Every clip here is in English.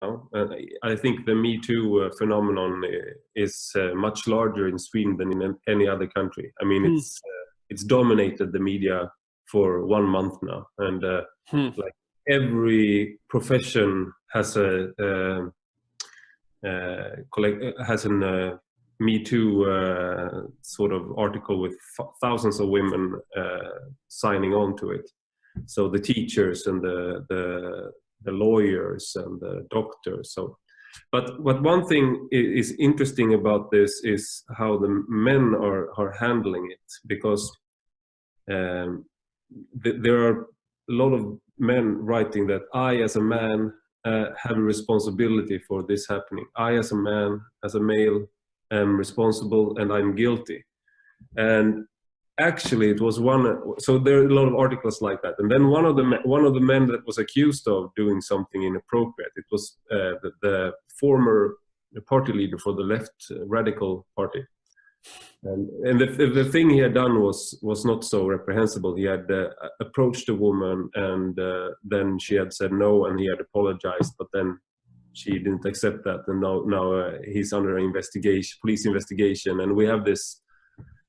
I think the Me Too phenomenon is much larger in Sweden than in any other country. I mean, it's dominated the media for 1 month now, and like every profession has a Me Too sort of article with thousands of women signing on to it. So the teachers and the lawyers and the doctors. So, but one thing is interesting about this is how the men are handling it, because there are a lot of men writing that I, as a man, have a responsibility for this happening. I, as a man, as a male, am responsible and I'm guilty. And actually, it was so there are a lot of articles like that. And then one of the men that was accused of doing something inappropriate, it was the former party leader for the left radical party. And the thing he had done was not so reprehensible. He had approached a woman, and then she had said no, and he had apologized, but then she didn't accept that, and now he's under investigation, police investigation, and we have this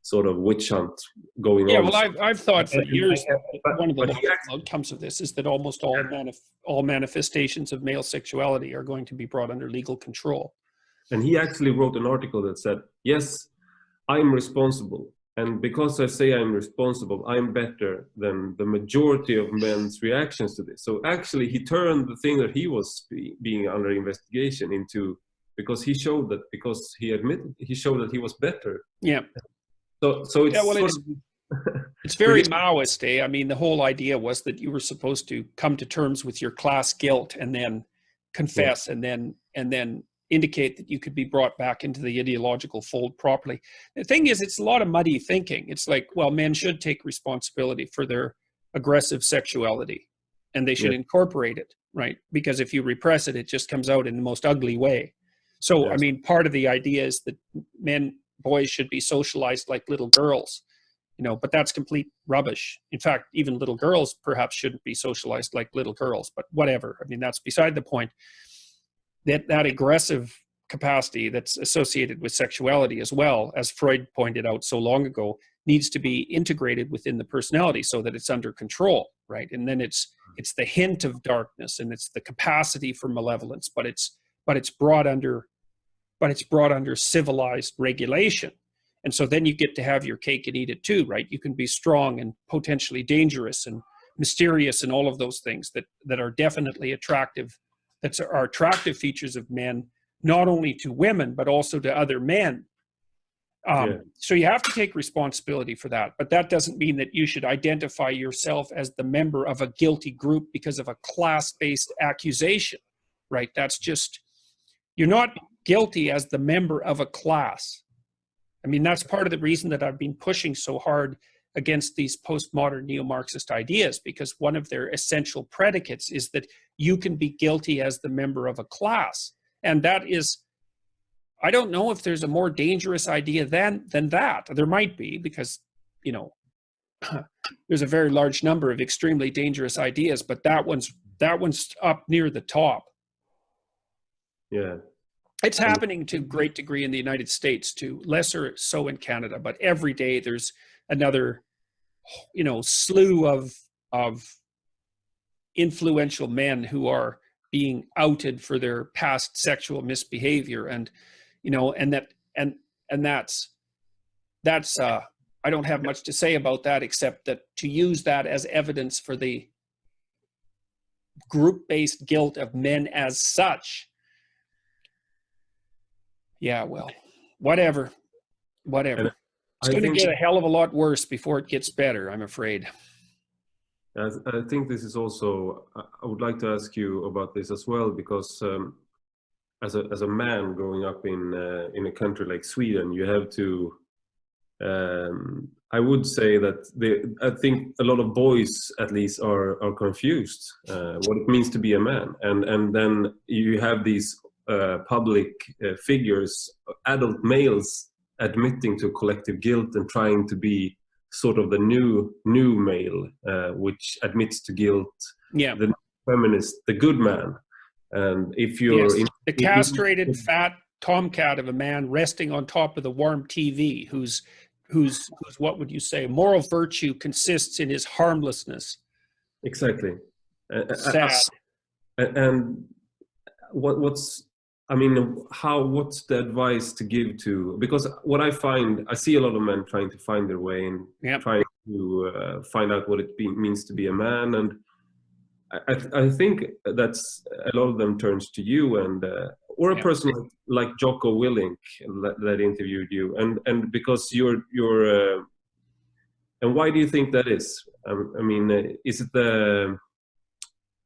sort of witch hunt going on. Yeah, well, I've thought for years that one of the outcomes of this is that almost all manifestations of male sexuality are going to be brought under legal control. And he actually wrote an article that said, yes, I'm responsible. And because I say I'm responsible, I'm better than the majority of men's reactions to this. So actually, he turned the thing that he was being under investigation into, because he showed that, because he showed that he was better. Yeah. So it's, yeah, well, it's very Maoist, eh? I mean, the whole idea was that you were supposed to come to terms with your class guilt and then confess, and then indicate that you could be brought back into the ideological fold properly. The thing is, it's a lot of muddy thinking. It's like, well, men should take responsibility for their aggressive sexuality, and they should incorporate it, right? Because if you repress it, it just comes out in the most ugly way. So, I mean, part of the idea is that boys should be socialized like little girls, but that's complete rubbish. In fact, even little girls perhaps shouldn't be socialized like little girls, but whatever. I mean, that's beside the point. That aggressive capacity that's associated with sexuality, as well, as Freud pointed out so long ago, needs to be integrated within the personality so that it's under control, right? And then it's the hint of darkness, and it's the capacity for malevolence, but it's brought under civilized regulation. And so then you get to have your cake and eat it too, right? You can be strong and potentially dangerous and mysterious and all of those things that are definitely attractive. Are attractive features of men, not only to women, but also to other men. So you have to take responsibility for that. But that doesn't mean that you should identify yourself as the member of a guilty group because of a class-based accusation, right? That's just, you're not guilty as the member of a class. I mean, that's part of the reason that I've been pushing so hard against these postmodern neo-Marxist ideas, because one of their essential predicates is that you can be guilty as the member of a class. And that is, I don't know if there's a more dangerous idea than that. There might be, because, there's a very large number of extremely dangerous ideas, but that one's up near the top. Yeah. It's happening to a great degree in the United States too, lesser so in Canada, but every day there's another, slew of influential men who are being outed for their past sexual misbehavior, and that's I don't have much to say about that, except that to use that as evidence for the group-based guilt of men as such. Yeah, well, whatever. It's going to get a hell of a lot worse before it gets better, I'm afraid. I think this is also, I would like to ask you about this as well, because as a man growing up in a country like Sweden, you have to, I would say that I think a lot of boys at least are confused what it means to be a man. And then you have these public figures, adult males, admitting to collective guilt and trying to be sort of the new male, which admits to guilt, the feminist, the good man. And if you're Yes, the castrated fat tomcat of a man resting on top of the warm TV, whose what would you say, moral virtue consists in his harmlessness. exactly. Sad. And what's I mean, what's the advice to give to, because what I find, I see a lot of men trying to find their way and trying to find out what it means to be a man. And I think that's a lot of them turns to you and or a person like Jocko Willink that interviewed you, and because you're and why do you think that is? I mean, is it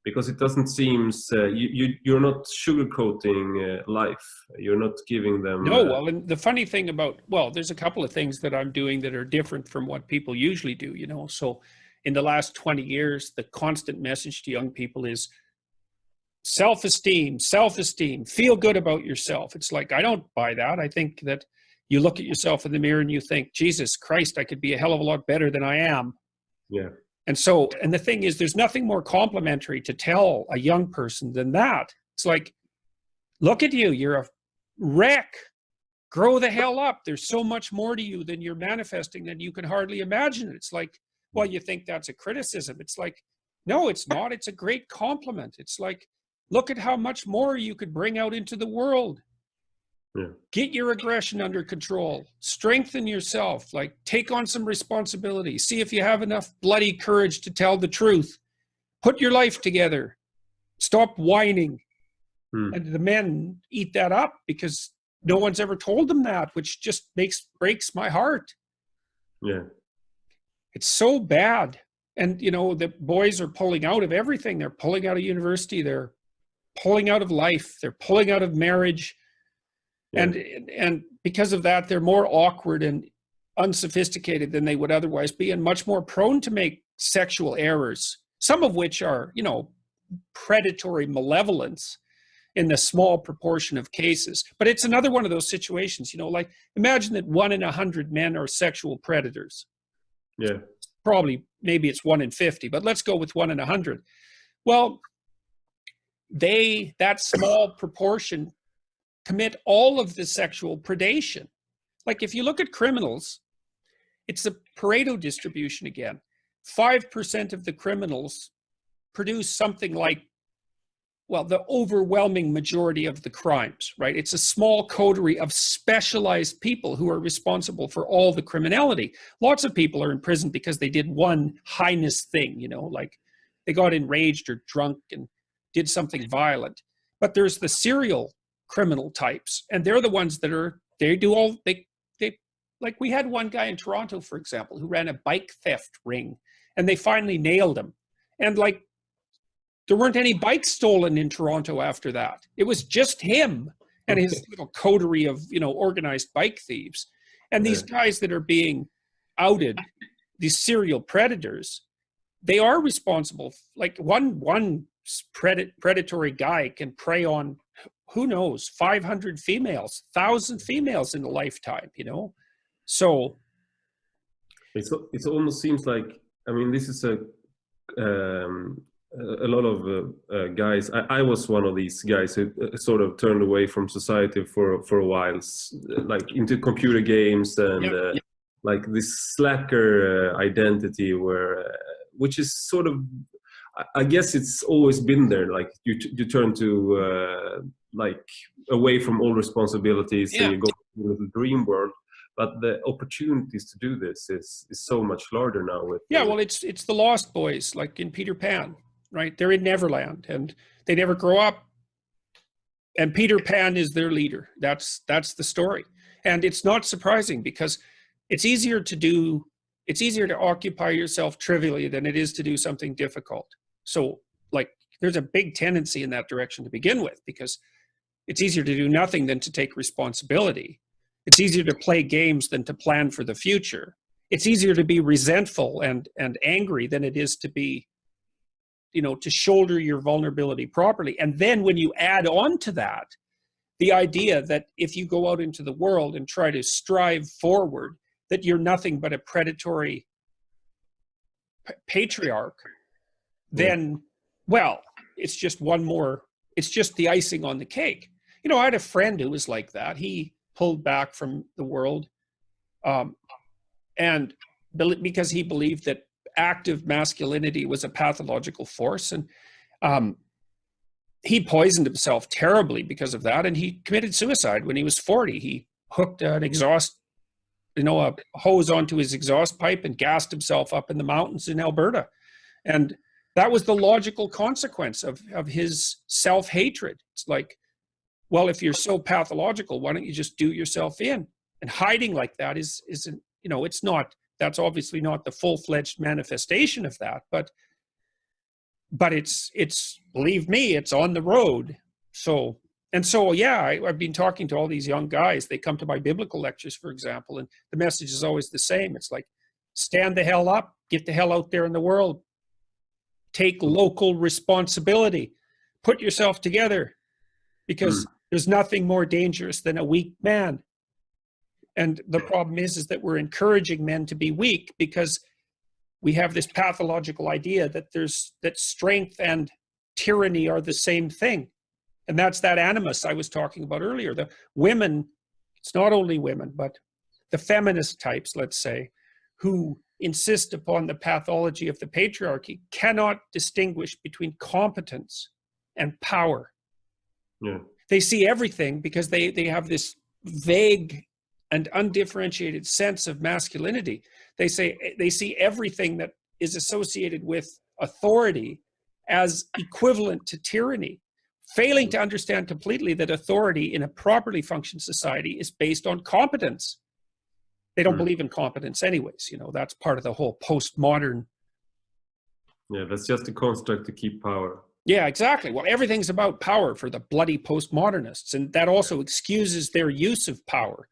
because it doesn't seem you're not sugarcoating life. You're not giving them. No, well, and the funny thing about, well, there's a couple of things that I'm doing that are different from what people usually do, you know. So in the last 20 years, the constant message to young people is self-esteem, self-esteem, feel good about yourself. It's like, I don't buy that. I think that you look at yourself in the mirror and you think, Jesus Christ, I could be a hell of a lot better than I am. Yeah. And so, and the thing is, there's nothing more complimentary to tell a young person than that. It's like, look at you, you're a wreck. Grow the hell up. There's so much more to you than you're manifesting that you can hardly imagine. It's like, well, you think that's a criticism. It's like, no, it's not. It's a great compliment. It's like, look at how much more you could bring out into the world. Yeah. Get your aggression under control. Strengthen yourself. Like, take on some responsibility. See if you have enough bloody courage to tell the truth. Put your life together. Stop whining. And the men eat that up because no one's ever told them that, which just breaks my heart. Yeah. It's so bad. And, you know, the boys are pulling out of everything. They're pulling out of university. They're pulling out of life. They're pulling out of marriage. Yeah. And because of that, they're more awkward and unsophisticated than they would otherwise be, and much more prone to make sexual errors, some of which are, you know, predatory malevolence in the small proportion of cases. But it's another one of those situations, you know, like imagine that 1 in 100 men are sexual predators. Yeah. Probably, maybe it's 1 in 50, but let's go with 1 in 100. Well, that small proportion commit all of the sexual predation. Like if you look at criminals, it's a Pareto distribution again. 5% of the criminals produce something like, well, the overwhelming majority of the crimes, right? It's a small coterie of specialized people who are responsible for all the criminality. Lots of people are in prison because they did one heinous thing, you know, like they got enraged or drunk and did something violent. But there's the serial criminal types, and they're the ones that are, they like we had one guy in Toronto, for example, who ran a bike theft ring, and they finally nailed him. And like, there weren't any bikes stolen in Toronto after that. It was just him and his little coterie of, you know, organized bike thieves. And these guys that are being outed, these serial predators, they are responsible. Like one predatory guy can prey on, who knows, 500 females, 1,000 females in a lifetime, you know? So it almost seems like, I mean, this is a lot of guys. I was one of these guys who sort of turned away from society for a while, like into computer games and like this slacker identity, which is sort of, I guess it's always been there. Like you turn to like away from all responsibilities and you go to the dream world. But the opportunities to do this is so much larger now. Well, it's the Lost Boys, like in Peter Pan, right? They're in Neverland and they never grow up. And Peter Pan is their leader. That's the story. And it's not surprising because it's easier to occupy yourself trivially than it is to do something difficult. So like there's a big tendency in that direction to begin with, because it's easier to do nothing than to take responsibility. It's easier to play games than to plan for the future. It's easier to be resentful and angry than it is to be, you know, to shoulder your vulnerability properly. And then when you add on to that, the idea that if you go out into the world and try to strive forward, that you're nothing but a predatory patriarch, then, well, it's just one more It's just the icing on the cake. You know, I had a friend who was like that. He pulled back from the world, and because he believed that active masculinity was a pathological force, and he poisoned himself terribly because of that, and he committed suicide when he was 40. He hooked an exhaust, a hose onto his exhaust pipe and gassed himself up in the mountains in Alberta. And that was the logical consequence of his self-hatred. It's like, well, if you're so pathological, why don't you just do yourself in? And hiding like that isn't, it's not, that's obviously not the full-fledged manifestation of that, but it's, believe me, it's on the road. So yeah, I've been talking to all these young guys. They come to my biblical lectures, for example, and the message is always the same. It's like, stand the hell up, get the hell out there in the world, take local responsibility, put yourself together, because there's nothing more dangerous than a weak man. And the problem is that we're encouraging men to be weak because we have this pathological idea that strength and tyranny are the same thing. And that's that animus I was talking about earlier. The women, it's not only women, but the feminist types, let's say, who insist upon the pathology of the patriarchy, cannot distinguish between competence and power. Yeah. They see everything because they have this vague and undifferentiated sense of masculinity. They see everything that is associated with authority as equivalent to tyranny, failing to understand completely that authority in a properly functioning society is based on competence. They don't believe in competence anyways. That's part of the whole postmodern. Yeah, that's just a construct to keep power. Yeah, exactly. Well, everything's about power for the bloody postmodernists, and that also excuses their use of power.